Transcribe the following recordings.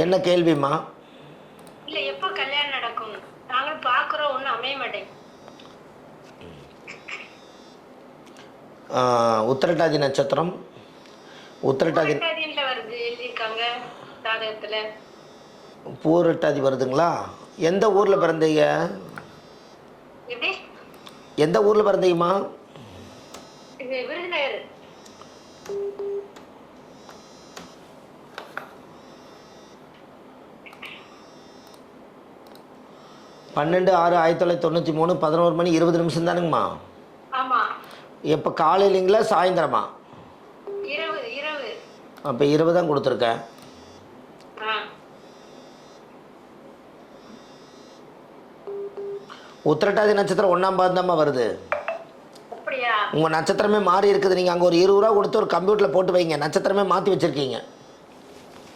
என்ன கேள்விம்மா? இல்ல எப்ப கல்யாணம் நடக்கும்? நாங்களும் பாக்குறோம், ஒண்ணும் அமைய மாட்டேங்குது. உத்திரட்டாதி நட்சத்திரம். உத்திரட்டாதி பூரட்டாதின்ல வருது எழுதியிருக்காங்க ஜாதகத்துல. பூரட்டாதி வருதுங்களா? எந்த ஊரில் பிறந்தீங்க? எப்படி? எந்த ஊரில் பிறந்தீங்கம்மா? இது விருதுநகர். பன்னெண்டு ஆறு 1993 11 மணி 20 நிமிஷம் தானுங்கம்மா? ஆமா. எப்போ காலையிலங்களா சாயந்தரமா? இரவு இரவு. அப்போ இரவு தான் கொடுத்துருக்கேன். உத்திரட்டாதி நட்சத்திரம் 1ஆம் பாதம் தான்மா வருது. அப்படியா? உங்கள் நட்சத்திரமே மாறி இருக்குது. நீங்கள் அங்கே ஒரு 20 ரூபா கொடுத்து ஒரு கம்ப்யூட்டரில் போட்டு வைங்க. நட்சத்திரமே மாற்றி வச்சுருக்கீங்க.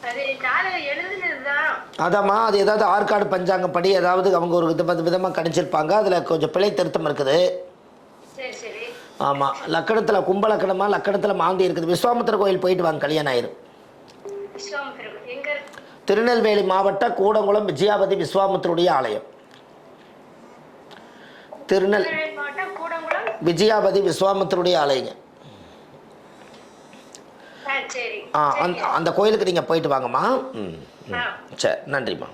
அது ஜாதகம் எழுதுனதுதான். அதாம்மா, அது ஏதாவது ஆற்காடு பஞ்சாங்கப்படி ஏதாவது அவங்க ஒரு விதமாக கணிச்சிருப்பாங்க. அதில் கொஞ்சம் பிழை திருத்தம் இருக்குது. சரி சரி. ஆமாம். லக்கணத்தில் கும்ப லக்கணமாக லக்கணத்தில் மாந்தி இருக்குது. விஸ்வாமித்திர கோயில் போயிட்டு வாங்க, கல்யாணம் ஆயிரும். விஸ்வாமித்திரம் எங்க? திருநெல்வேலி மாவட்ட கூடங்குளம் விஜயாபதி விஸ்வாமித்திருடைய ஆலயம். திருநெல்வேலி மாவட்டம் கூடங்குளம் விஜயாபதி விஸ்வாமித்திருடைய ஆலயங்க. சரி. அந்த கோயிலுக்கு நீங்கள் போயிட்டு வாங்கம்மா. சரி, நன்றிம்மா.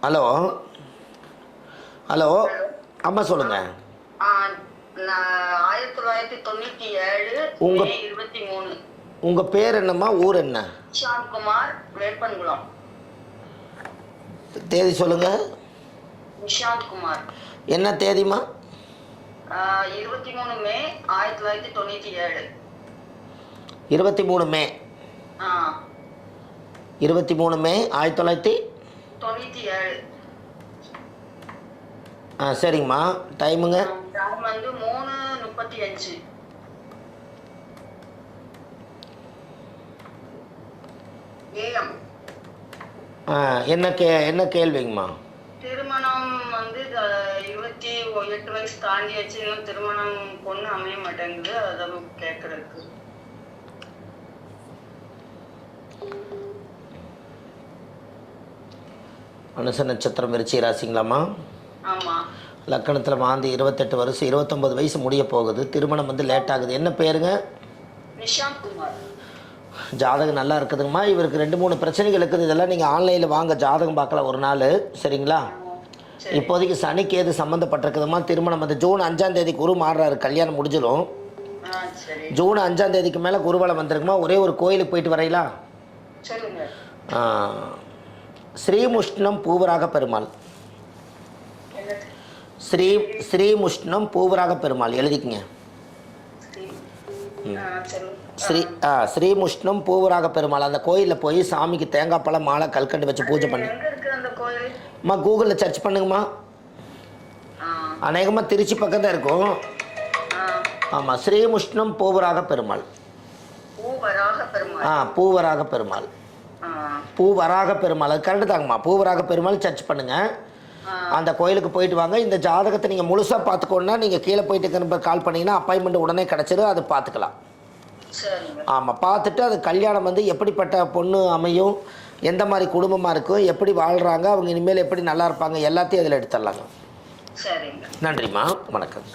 ஹலோ ஹலோ அம்மா சொல்லுங்க. 1997 உங்க 23. உங்க பேர் என்னம்மா? ஊர் என்ன? நிஷாந்த்குமார், வேப்பன்குளம். தேதி சொல்லுங்க. நிஷாந்த்குமார். என்ன தேதிம்மா? 23 மே 1997. 23 மே 23 மே 1997. சரிங்கம்மா. டைமுங்க? டைம் வந்து 3:35 AM. என்ன கேள்விங்கம்மா? திருமணம் வந்து 28 வயசு தாண்டியாச்சு, இன்னும் திருமணம் பொண்ணு அமைய மாட்டேங்குது. அதை கேட்கறதுக்கு. அனுச நட்சத்திரம் விருச்சிக ராசிங்களாம்மா? ஆமா. லக்கணத்தில் மாந்தி 28 வருஷம் 29 வயசு முடிய போகுது. திருமணம் வந்து லேட் ஆகுது. என்ன பேருங்க? நிஷாந்த்குமார். ஜாதகம் நல்லா இருக்குதுங்கம்மா. இவருக்கு 2-3 பிரச்சனைகள் இருக்குது. இதெல்லாம் நீங்கள் ஆன்லைனில் வாங்க, ஜாதகம் பார்க்கலாம் ஒரு நாள். சரிங்களா? இப்போதைக்கு சனிக்கு ஏது சம்மந்தப்பட்டிருக்குதுமா. திருமணம் வந்து ஜூன் 5ஆம் தேதி குரு மாறுறாரு. கல்யாணம் முடிஞ்சிடும். ஜூன் 5ஆம் தேதிக்கு மேலே குருவலம் வந்திருக்குமா. ஒரே ஒரு கோயிலுக்கு போயிட்டு வரையிலா? ஸ்ரீமுஷ்ணம் பூவராக பெருமாள். ஸ்ரீமுஷ்ணம் பூவராக பெருமாள் எழுதிக்கங்க. ஸ்ரீமுஷ்ணம் பூவராக பெருமாள். அந்த கோயிலில் போய் சாமிக்கு தேங்காய் பழம் மாலை கல்கண்டு வச்சு பூஜை பண்ணு. அம்மா கூகுளில் சர்ச் பண்ணுங்கம்மா. அநேகமாக திருச்சி பக்கம் தான் இருக்கும். ஆமாம், ஸ்ரீமுஷ்ணம் பூவராக பெருமாள். பூவராக பெருமாள். பூவராக பெருமாள் அது கரெக்டு தாங்கம்மா. பூவராக பெருமாள் சர்ச் பண்ணுங்கள். அந்த கோயிலுக்கு போயிட்டு வாங்க. இந்த ஜாதகத்தை நீங்கள் முழுசாக பார்த்துக்கோன்னா நீங்கள் கீழே போயிட்டு கால் பண்ணிங்கன்னா அப்பாயின்மெண்ட் உடனே கிடச்சிடும். அது பார்த்துக்கலாம். ஆமாம், பார்த்துட்டு அது கல்யாணம் வந்து எப்படிப்பட்ட பொண்ணு அமையும், எந்த மாதிரி குடும்பமாக இருக்கும், எப்படி வாழ்கிறாங்க, அவங்க இனிமேல் எப்படி நல்லா இருப்பாங்க, எல்லாத்தையும் அதில் எடுத்துடலாங்க. நன்றிம்மா, வணக்கம்.